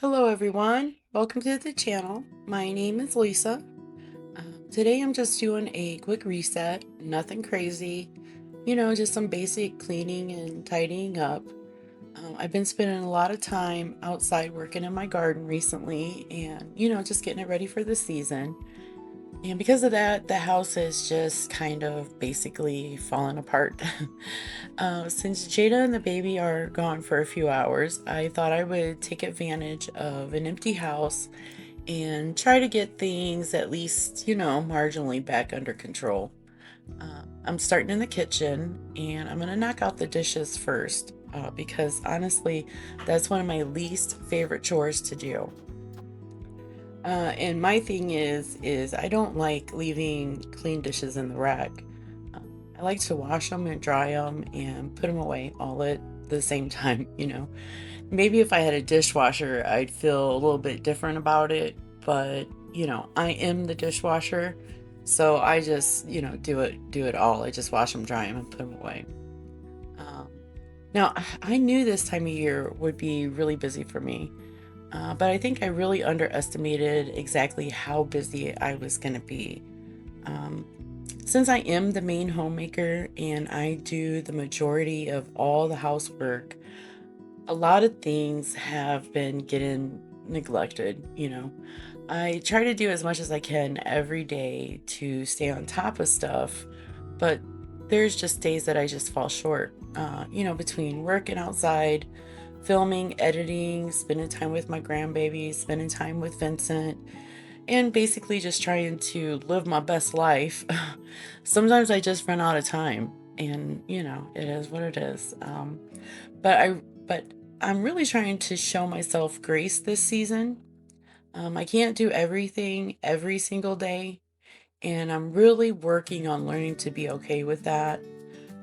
Hello everyone, welcome to the channel. My name is Lisa. Today I'm just doing a quick reset, nothing crazy, just some basic cleaning and tidying up. I've been spending a lot of time outside working in my garden recently and, just getting it ready for the season. And because of that, the house is just kind of basically fallen apart. Since Jada and the baby are gone for a few hours, I thought I would take advantage of an empty house and try to get things at least, marginally back under control. I'm starting in the kitchen and I'm going to knock out the dishes first because honestly, that's one of my least favorite chores to do. And my thing is I don't like leaving clean dishes in the rack. Uh, I like to wash them and dry them and put them away all at the same time. Maybe if I had a dishwasher, I'd feel a little bit different about it, but I am the dishwasher, so I just, do it all. I just wash them, dry them, and put them away. Um, Now, I knew this time of year would be really busy for me. But I think I really underestimated exactly how busy I was going to be. Um, since I am the main homemaker and I do the majority of all the housework, a lot of things have been getting neglected. I try to do as much as I can every day to stay on top of stuff, but there's just days that I just fall short. Between working outside, filming, editing, spending time with my grandbaby, spending time with Vincent, and basically just trying to live my best life. Sometimes I just run out of time, and it is what it is. But I'm really trying to show myself grace this season. I can't do everything every single day, and I'm really working on learning to be okay with that.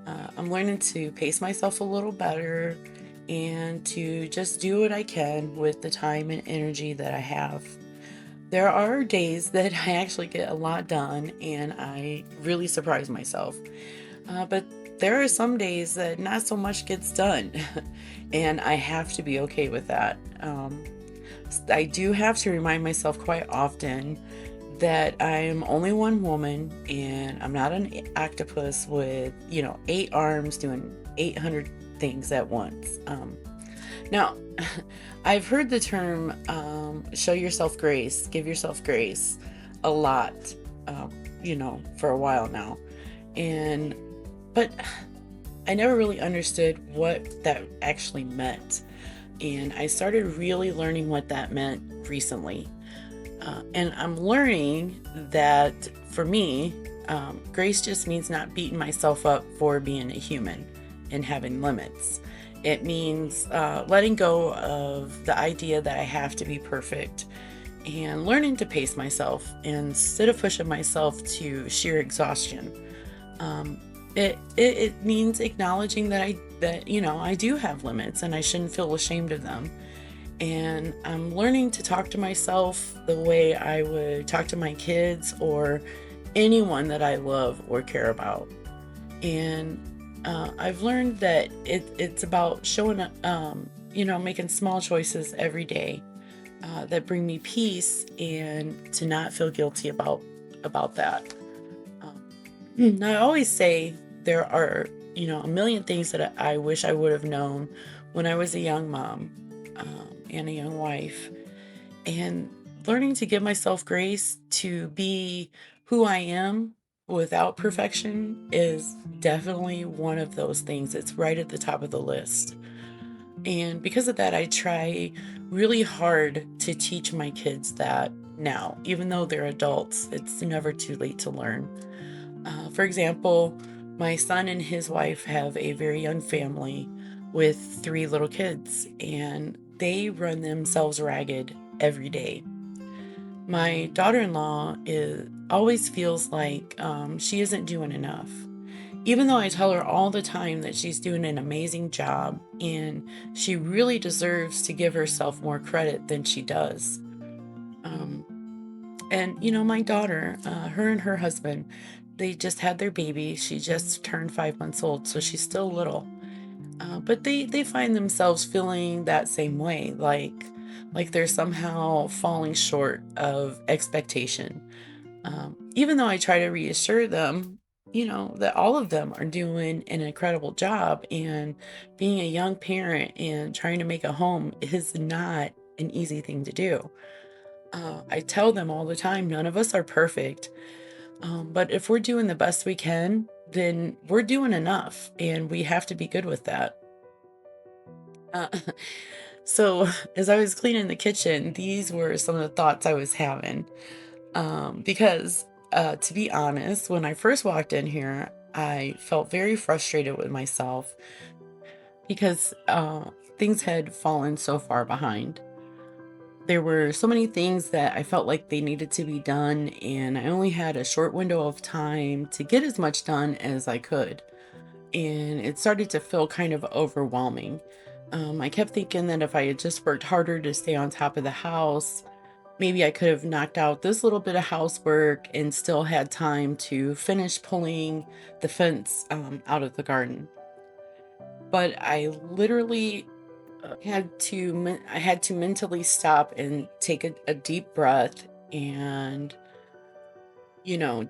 I'm learning to pace myself a little better and to just do what I can with the time and energy that I have. There are days that I actually get a lot done and I really surprise myself. But there are some days that not so much gets done, and I have to be okay with that. I do have to remind myself quite often that I'm only one woman and I'm not an octopus with, 8 arms doing 800 things at once. Now, I've heard the term show yourself grace, give yourself grace a lot, for a while now. And, but I never really understood what that actually meant. And I started really learning what that meant recently. And I'm learning that for me, grace just means not beating myself up for being a human and having limits. It means letting go of the idea that I have to be perfect and learning to pace myself instead of pushing myself to sheer exhaustion. It means acknowledging that I do have limits and I shouldn't feel ashamed of them. And I'm learning to talk to myself the way I would talk to my kids or anyone that I love or care about. And I've learned that it's about showing up, making small choices every day that bring me peace and to not feel guilty about that. I always say there are, a million things that I wish I would have known when I was a young mom and a young wife. And learning to give myself grace to be who I am without perfection is definitely one of those things. It's right at the top of the list. And because of that, I try really hard to teach my kids that now, even though they're adults, it's never too late to learn. For example, my son and his wife have a very young family with 3 little kids, and they run themselves ragged every day. My daughter-in-law always feels like she isn't doing enough, even though I tell her all the time that she's doing an amazing job and she really deserves to give herself more credit than she does. Um, and my daughter, her and her husband, they just had their baby. She just turned 5 months old, so she's still little. But they find themselves feeling that same way, like like they're somehow falling short of expectation. Even though I try to reassure them, that all of them are doing an incredible job, and being a young parent and trying to make a home is not an easy thing to do. I tell them all the time, none of us are perfect. But if we're doing the best we can, then we're doing enough, and we have to be good with that. Uh, so, as I was cleaning the kitchen, these were some of the thoughts I was having. Because, to be honest, when I first walked in here, I felt very frustrated with myself because things had fallen so far behind. There were so many things that I felt like they needed to be done, and I only had a short window of time to get as much done as I could. And it started to feel kind of overwhelming. I kept thinking that if I had just worked harder to stay on top of the house, maybe I could have knocked out this little bit of housework and still had time to finish pulling the fence out of the garden. But I literally I had to mentally stop and take a deep breath and,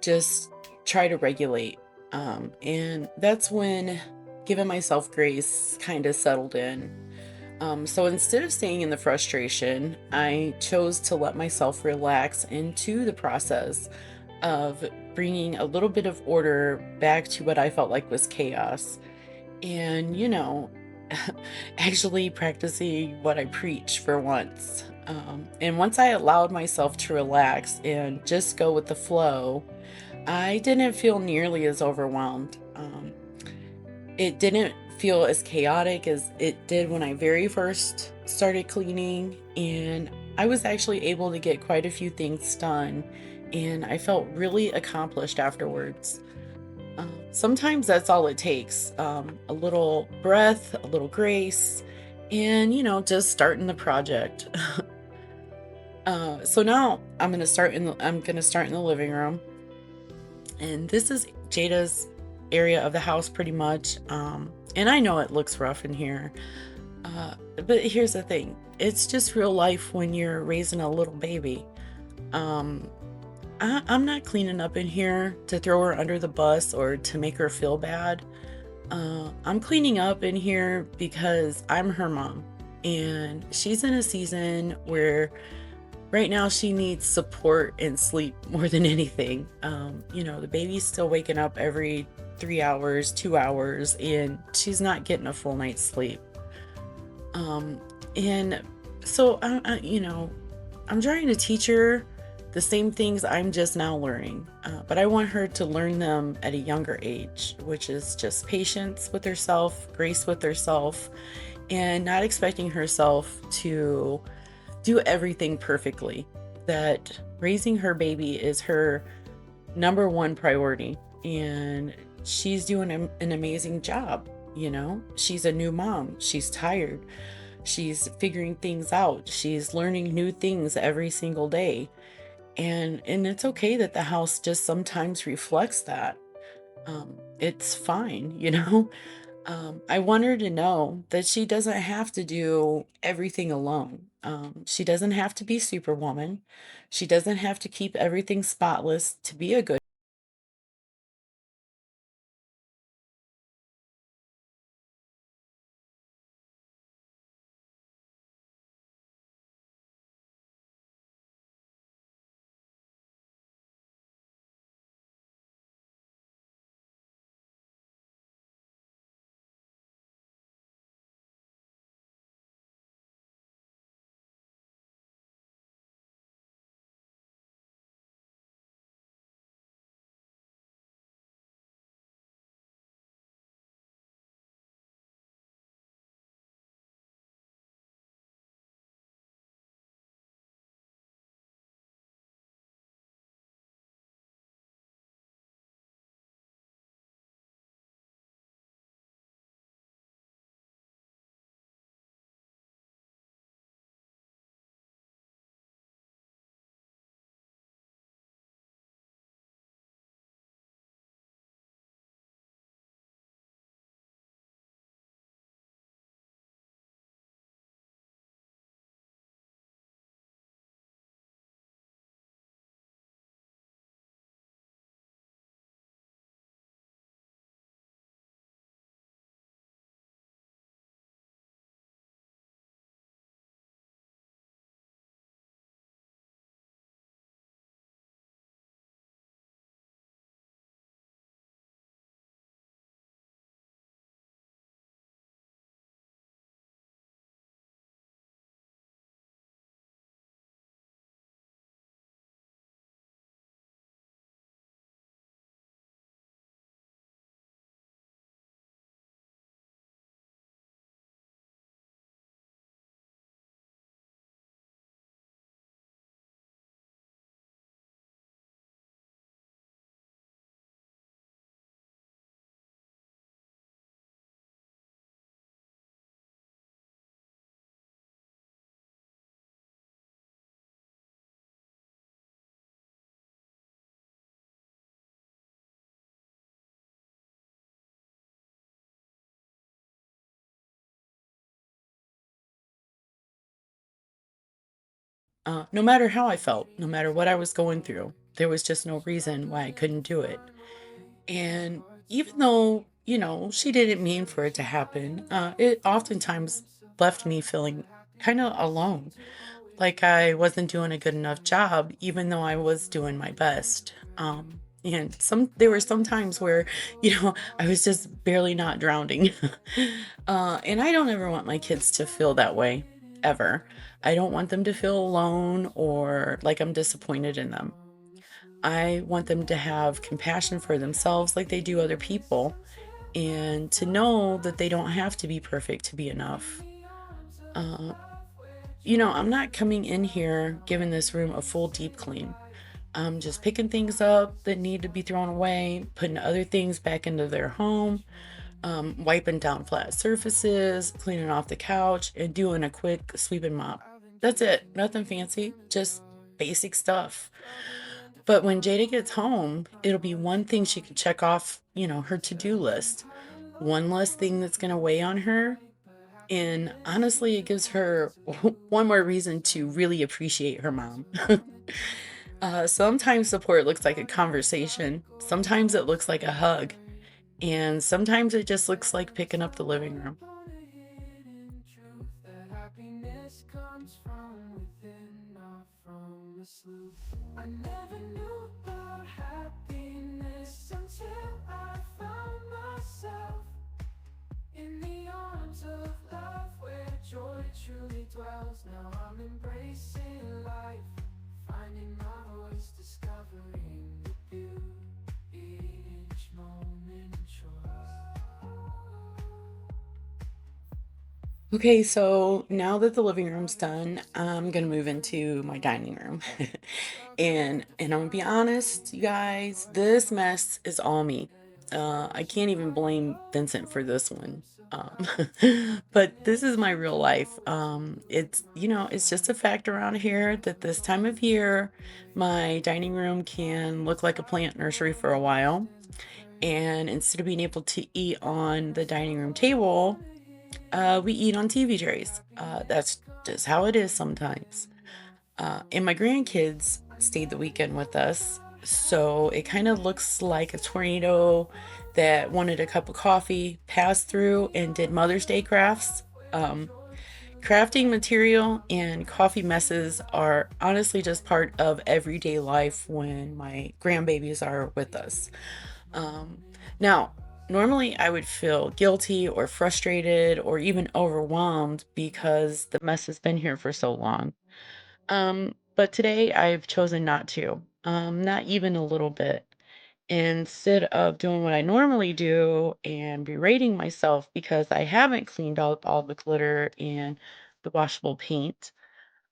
just try to regulate. And that's when giving myself grace kind of settled in. So instead of staying in the frustration, I chose to let myself relax into the process of bringing a little bit of order back to what I felt like was chaos. And, actually practicing what I preach for once. And once I allowed myself to relax and just go with the flow, I didn't feel nearly as overwhelmed. It didn't feel as chaotic as it did when I very first started cleaning, and I was actually able to get quite a few things done, and I felt really accomplished afterwards. Sometimes that's all it takes, a little breath, a little grace, and just starting the project. So now I'm gonna start in the living room, and this is Jada's area of the house pretty much. And I know it looks rough in here, but here's the thing: it's just real life when you're raising a little baby. Um, I'm not cleaning up in here to throw her under the bus or to make her feel bad. I'm cleaning up in here because I'm her mom, and she's in a season where right now she needs support and sleep more than anything. The baby's still waking up every 3 hours, 2 hours, and she's not getting a full night's sleep. Um, and so I'm trying to teach her the same things I'm just now learning, but I want her to learn them at a younger age, which is just patience with herself, grace with herself, and not expecting herself to do everything perfectly. That raising her baby is her number one priority, and she's doing an amazing job. She's a new mom, she's tired, she's figuring things out, she's learning new things every single day, and it's okay that the house just sometimes reflects that. It's fine, I want her to know that she doesn't have to do everything alone. She doesn't have to be superwoman. She doesn't have to keep everything spotless to be a good no matter how I felt, no matter what I was going through. There was just no reason why I couldn't do it. And even though, she didn't mean for it to happen, it oftentimes left me feeling kind of alone, like I wasn't doing a good enough job, even though I was doing my best. And there were some times where, I was just barely not drowning. And I don't ever want my kids to feel that way, ever. I don't want them to feel alone or like I'm disappointed in them. I want them to have compassion for themselves like they do other people and to know that they don't have to be perfect to be enough. Uh, I'm not coming in here giving this room a full deep clean. I'm just picking things up that need to be thrown away, putting other things back into their home, wiping down flat surfaces, cleaning off the couch, and doing a quick sweep and mop. That's it. Nothing fancy, just basic stuff. But when Jada gets home, it'll be one thing she can check off, her to do list. One less thing that's going to weigh on her. And honestly, it gives her one more reason to really appreciate her mom. Sometimes support looks like a conversation, sometimes it looks like a hug, and sometimes it just looks like picking up the living room. I never knew about happiness until I found myself in the arms of love where joy truly dwells. Now I'm embracing life, finding my voice, discovering the beauty in each moment and choice. Okay, so now that the living room's done, I'm gonna move into my dining room. And I'm gonna be honest, you guys, this mess is all me. I can't even blame Vincent for this one. Um, but this is my real life. It's just a fact around here that this time of year, my dining room can look like a plant nursery for a while. And instead of being able to eat on the dining room table, we eat on TV trays. That's just how it is sometimes. And my grandkids stayed the weekend with us. So it kind of looks like a tornado that wanted a cup of coffee, passed through, and did Mother's Day crafts. Um, Crafting material and coffee messes are honestly just part of everyday life when my grandbabies are with us. Um, Now, normally I would feel guilty or frustrated or even overwhelmed because the mess has been here for so long. But today I've chosen not to, not even a little bit. Instead of doing what I normally do and berating myself because I haven't cleaned up all the glitter and the washable paint,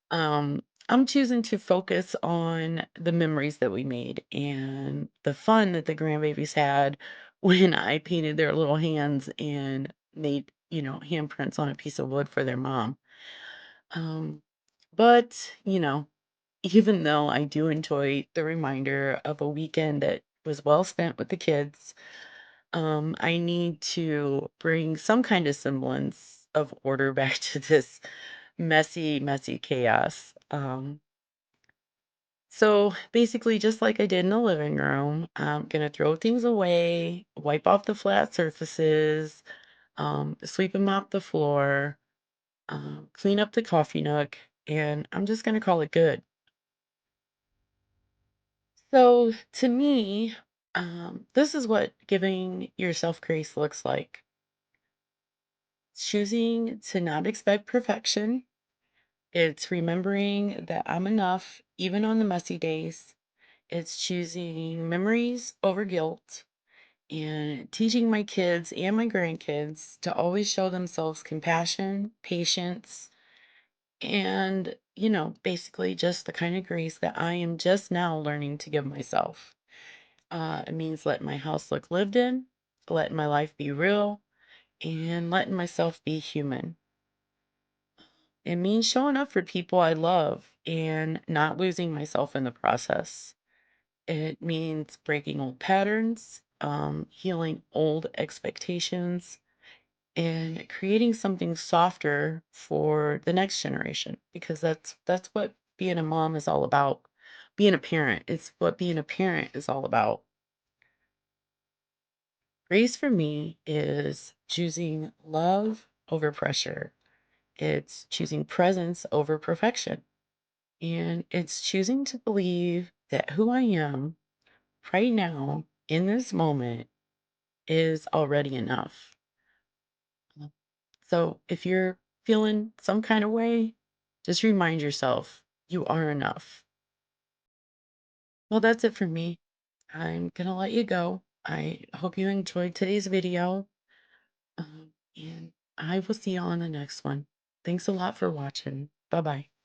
I'm choosing to focus on the memories that we made and the fun that the grandbabies had when I painted their little hands and made, handprints on a piece of wood for their mom. Um, but, even though I do enjoy the reminder of a weekend that was well spent with the kids, I need to bring some kind of semblance of order back to this messy, messy chaos. So basically, just like I did in the living room, I'm gonna throw things away, wipe off the flat surfaces, sweep and mop the floor, clean up the coffee nook, and I'm just gonna call it good. So to me, this is what giving yourself grace looks like. Choosing to not expect perfection. It's remembering that I'm enough, even on the messy days. It's choosing memories over guilt and teaching my kids and my grandkids to always show themselves compassion, patience, and, basically just the kind of grace that I am just now learning to give myself. It means letting my house look lived in, letting my life be real, and letting myself be human. It means showing up for people I love and not losing myself in the process. It means breaking old patterns, healing old expectations, and creating something softer for the next generation because that's what being a mom is all about. Being a parent, it's what being a parent is all about. Grace for me is choosing love over pressure. It's choosing presence over perfection. And it's choosing to believe that who I am right now in this moment is already enough. So if you're feeling some kind of way, just remind yourself you are enough. Well, that's it for me. I'm going to let you go. I hope you enjoyed today's video. And I will see you on the next one. Thanks a lot for watching. Bye bye.